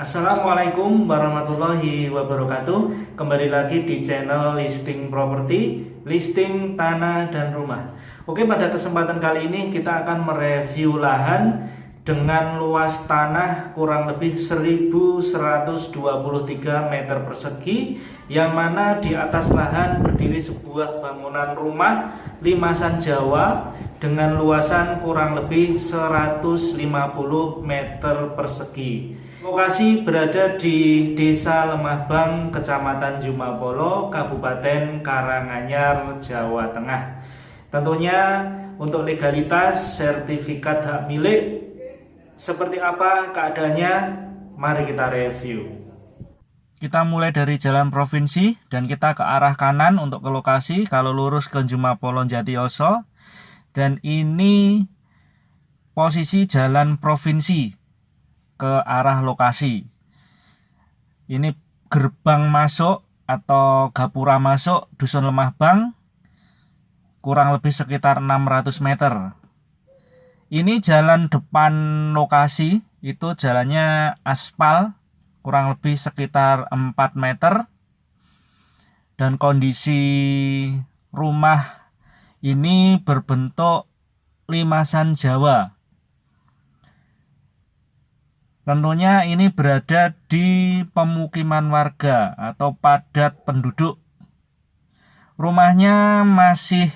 Assalamualaikum warahmatullahi wabarakatuh. Kembali lagi di channel listing properti, listing tanah dan rumah. Oke, pada kesempatan kali ini kita akan mereview lahan dengan luas tanah kurang lebih 1123 meter persegi, yang mana di atas lahan berdiri sebuah bangunan rumah limasan Jawa dengan luasan kurang lebih 150 meter persegi. Lokasi berada di Desa Lemahbang, Kecamatan Jumapolo, Kabupaten Karanganyar, Jawa Tengah. Tentunya untuk legalitas sertifikat hak milik seperti apa keadaannya, mari kita review. Kita mulai dari jalan provinsi dan kita ke arah kanan untuk ke lokasi. Kalau lurus ke Jumapolo Jatiyoso, dan ini posisi jalan provinsi ke arah lokasi. Ini gerbang masuk atau gapura masuk Dusun Lemahbang, kurang lebih sekitar 600 meter. Ini jalan depan lokasi, itu jalannya aspal, kurang lebih sekitar 4 meter. Dan kondisi rumah ini berbentuk limasan Jawa. Tentunya ini berada di pemukiman warga atau padat penduduk. Rumahnya masih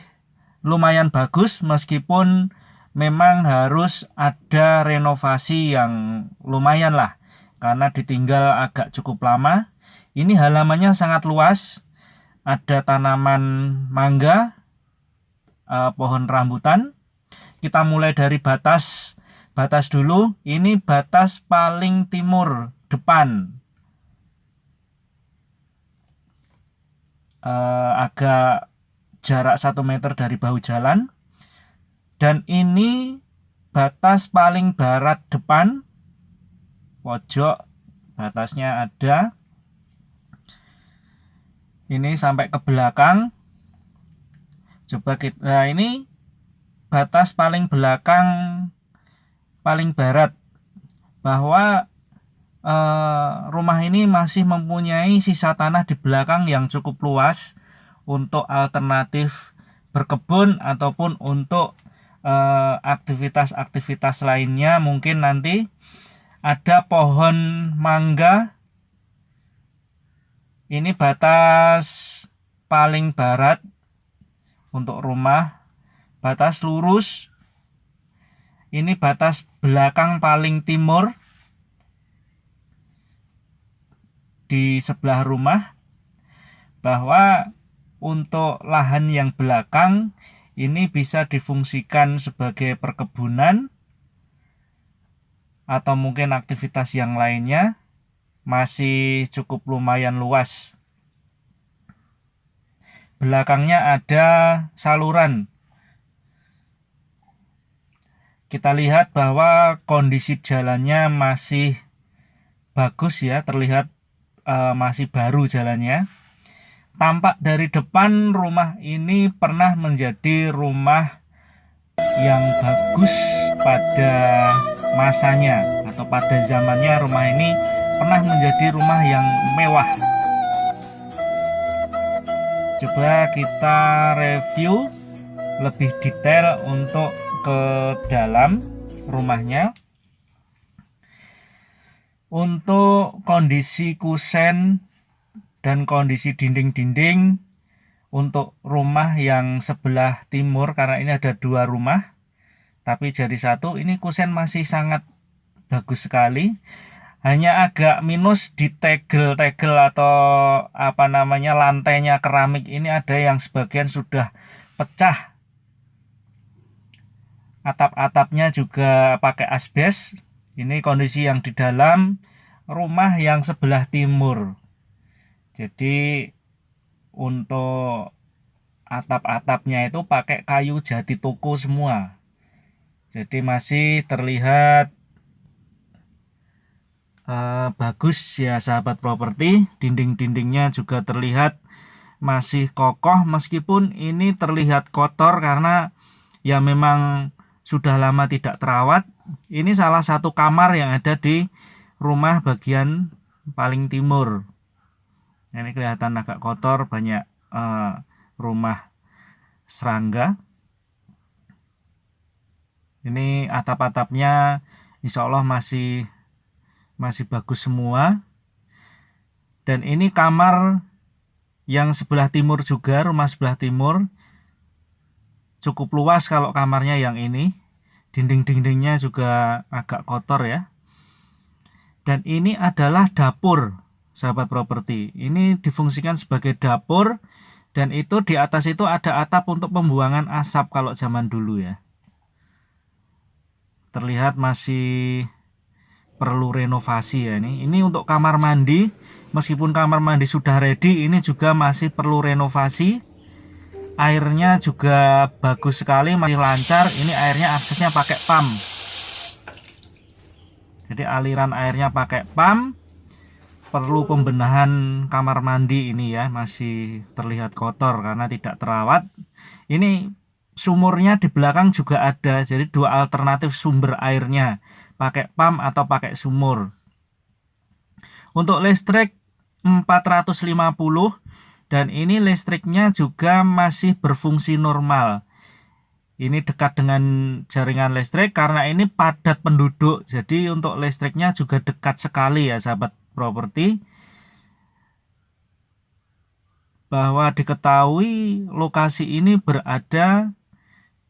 lumayan bagus, meskipun memang harus ada renovasi yang lumayan lah, karena ditinggal agak cukup lama. Ini halamannya sangat luas, ada tanaman mangga, pohon rambutan. Kita mulai dari batas dulu. Ini batas paling timur depan, agak jarak 1 meter dari bahu jalan. Dan ini batas paling barat depan, pojok batasnya ada. Ini sampai ke belakang. Coba kita, nah ini batas paling belakang paling barat, bahwa rumah ini masih mempunyai sisa tanah di belakang yang cukup luas untuk alternatif berkebun ataupun untuk aktivitas-aktivitas lainnya. Mungkin nanti ada pohon mangga. Ini batas paling barat untuk rumah. Batas lurus, ini batas belakang paling timur di sebelah rumah, bahwa untuk lahan yang belakang ini bisa difungsikan sebagai perkebunan atau mungkin aktivitas yang lainnya. Masih cukup lumayan luas. Belakangnya ada saluran. Kita lihat bahwa kondisi jalannya masih bagus ya, terlihat masih baru jalannya. Tampak dari depan rumah ini pernah menjadi rumah yang bagus pada masanya atau pada zamannya. Rumah ini pernah menjadi rumah yang mewah. Coba kita review lebih detail untuk ke dalam rumahnya. Untuk kondisi kusen dan kondisi dinding-dinding untuk rumah yang sebelah timur, karena ini ada 2 rumah tapi jadi satu, ini kusen masih sangat bagus sekali. Hanya agak minus di tegel-tegel atau lantainya keramik ini, ada yang sebagian sudah pecah. Atap-atapnya juga pakai asbes. Ini kondisi yang di dalam rumah yang sebelah timur. Jadi untuk atap-atapnya itu pakai kayu jati toko semua. Jadi masih terlihat bagus ya sahabat properti. Dinding-dindingnya juga terlihat masih kokoh, meskipun ini terlihat kotor karena ya memang sudah lama tidak terawat. Ini salah satu kamar yang ada di rumah bagian paling timur. Ini kelihatan agak kotor, banyak rumah serangga. Ini atap-atapnya insya Allah masih bagus semua. Dan ini kamar yang sebelah timur juga, rumah sebelah timur. Cukup luas kalau kamarnya yang ini. Dinding-dindingnya juga agak kotor ya. Dan ini adalah dapur, sahabat properti. Ini difungsikan sebagai dapur. Dan itu di atas itu ada atap untuk pembuangan asap kalau zaman dulu ya. Terlihat masih perlu renovasi ya ini. Ini untuk kamar mandi. Meskipun kamar mandi sudah ready, ini juga masih perlu renovasi. Airnya juga bagus sekali, masih lancar. Ini airnya aksesnya pakai pump. Jadi aliran airnya pakai pump. Perlu pembenahan kamar mandi ini ya, masih terlihat kotor karena tidak terawat. Ini sumurnya di belakang juga ada, jadi dua alternatif sumber airnya, pakai pump atau pakai sumur. Untuk listrik 450, dan ini listriknya juga masih berfungsi normal. Ini dekat dengan jaringan listrik karena ini padat penduduk. Jadi untuk listriknya juga dekat sekali ya sahabat properti. Bahwa diketahui lokasi ini berada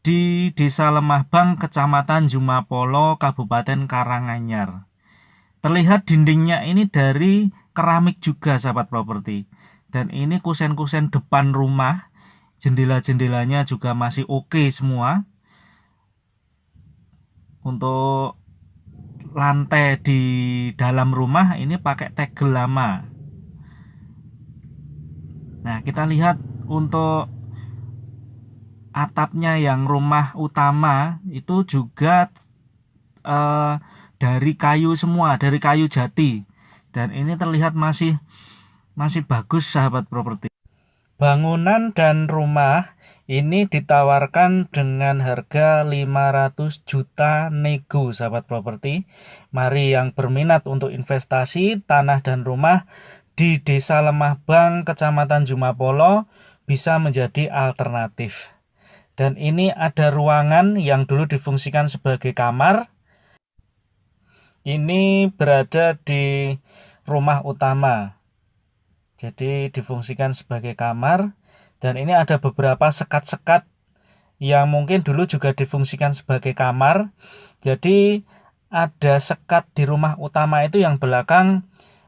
di Desa Lemahbang, Kecamatan Jumapolo, Kabupaten Karanganyar. Terlihat dindingnya ini dari keramik juga sahabat properti. Dan ini kusen-kusen depan rumah, jendela-jendelanya juga masih oke semua. Untuk lantai di dalam rumah ini pakai tegel lama. Nah, kita lihat untuk atapnya yang rumah utama itu juga dari kayu semua, dari kayu jati. Dan ini terlihat masih bagus sahabat properti. Bangunan dan rumah ini ditawarkan dengan harga 500 juta nego sahabat properti. Mari yang berminat untuk investasi tanah dan rumah di Desa Lemahbang, Kecamatan Jumapolo bisa menjadi alternatif. Dan ini ada ruangan yang dulu difungsikan sebagai kamar. Ini berada di rumah utama. Jadi difungsikan sebagai kamar. Dan ini ada beberapa sekat-sekat yang mungkin dulu juga difungsikan sebagai kamar. Jadi ada sekat di rumah utama itu yang belakang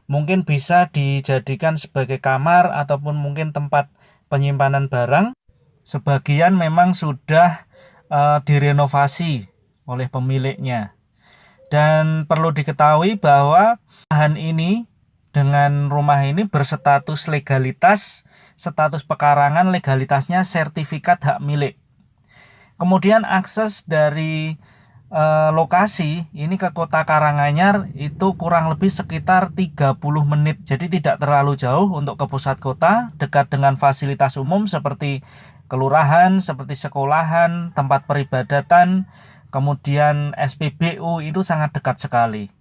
mungkin bisa dijadikan sebagai kamar ataupun mungkin tempat penyimpanan barang. Sebagian memang sudah direnovasi oleh pemiliknya. Dan perlu diketahui bahwa lahan ini dengan rumah ini berstatus legalitas, status pekarangan, legalitasnya sertifikat hak milik. Kemudian akses dari lokasi ini ke kota Karanganyar itu kurang lebih sekitar 30 menit. Jadi tidak terlalu jauh untuk ke pusat kota, dekat dengan fasilitas umum seperti kelurahan, seperti sekolahan, tempat peribadatan, kemudian SPBU itu sangat dekat sekali.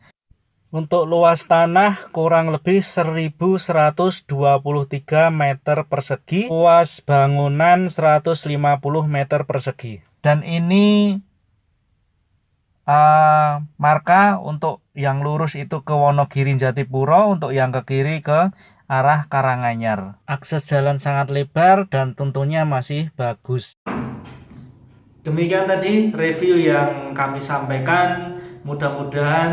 Untuk luas tanah kurang lebih 1123 meter persegi, luas bangunan 150 meter persegi. Dan ini marka untuk yang lurus itu ke Wonogiri Jatipuro, untuk yang ke kiri ke arah Karanganyar. Akses jalan sangat lebar dan tentunya masih bagus. Demikian tadi review yang kami sampaikan, mudah-mudahan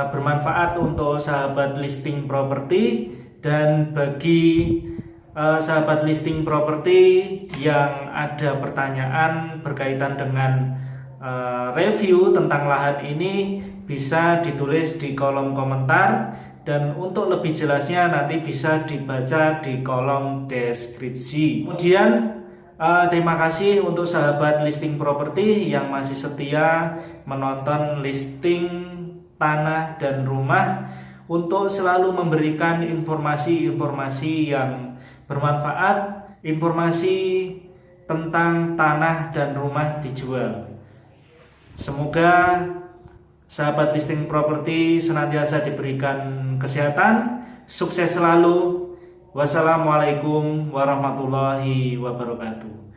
bermanfaat untuk sahabat listing properti. Dan bagi sahabat listing properti yang ada pertanyaan berkaitan dengan review tentang lahan ini, bisa ditulis di kolom komentar, dan untuk lebih jelasnya nanti bisa dibaca di kolom deskripsi. Kemudian terima kasih untuk sahabat listing properti yang masih setia menonton listing tanah dan rumah, untuk selalu memberikan informasi-informasi yang bermanfaat, informasi tentang tanah dan rumah dijual. Semoga sahabat listing properti senantiasa diberikan kesehatan, sukses selalu. Wassalamualaikum warahmatullahi wabarakatuh.